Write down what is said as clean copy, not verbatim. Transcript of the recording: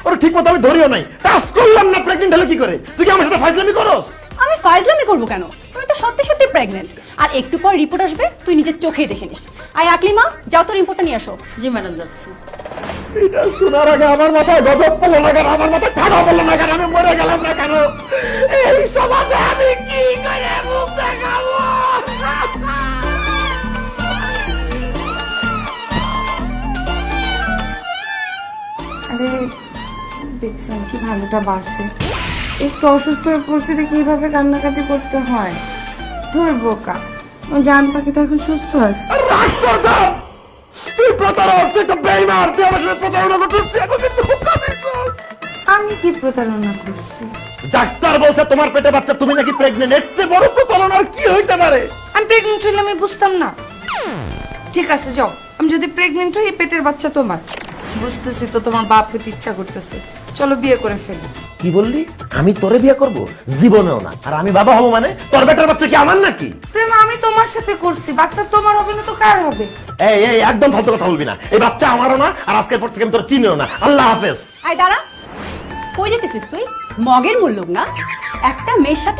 ওর ঠিক মতো আমি ধরিও নাই, টাচ করলাম না, প্রেগনেন্ট হলে কি করে? তুই কি আমার সাথে ফাইজলামি করস? আমি ফাইজলামি করবো কেন? তুই তো সত্যি সত্যি প্রেগনেন্ট, আর একটু পর রিপোর্ট আসবে, তুই নিজের চোখেই দেখে নিস। আই আকলিমা, যাও তোর রিপোর্টটা নিয়ে আসো। জি ম্যাডাম, যাচ্ছি। এটা শোনার আগে আমার মাথায় গজব পড়লো না কেন, আমার মাথায় ঠাডা পড়লো না কেন, আমি মরে গেলাম না কেন? এই সমাজে আমি কি করে মুখ দেখাবো? আরে দেখছেন কি ভালোটা বাসে, একটু অসুস্থ হয়ে পড়ছে দেখে কিভাবে কান্নাকাটি করতে হয়। ধর বোকা, জান পাখি তো এখন সুস্থ আছে। রাগ করছো? তুই প্রতারক, তুই একটা বেঈমান, তুই আমার সাথে প্রতারণা করছিস, তুই আমাকে ধোঁকা দিছিস। আমি কি প্রতারণা করছি? ডাক্তার বলছে তোমার পেটে বাচ্চা, তুমি নাকি প্রেগনেন্ট। এর চেয়ে বড় প্রতারণা আর কি হইতে পারে? আমি প্রেগনেন্ট হইলে আমি বুঝতাম না। ঠিক আছে যাও, আমি যদি প্রেগনেন্ট হই, এই পেটের বাচ্চা তোমার। বুঝতেছি তো তোমার বাপ হইতে ইচ্ছা করতেছে, চলো বিয়ে করে ফেলি। কি বললি? আমি তোরে বিয়ে করব? জীবনেও না। আর আমি বাবা হব মানে তোর বেটার বাচ্চা কি আমার নাকি? প্রেম আমি তোমার সাথে করছি, বাচ্চা তোমার হবে না তো কার হবে? এই এই একদম ফালতু কথা বলবি না। এই বাচ্চা আমারও না, আর আজকের পর থেকে আমি তোর চিনিও না। আল্লাহ হাফেজ। আই দাঁড়া, কই যেতেছিস তুই? মগের মুল্লুক না, একটা মেয়ের সাথে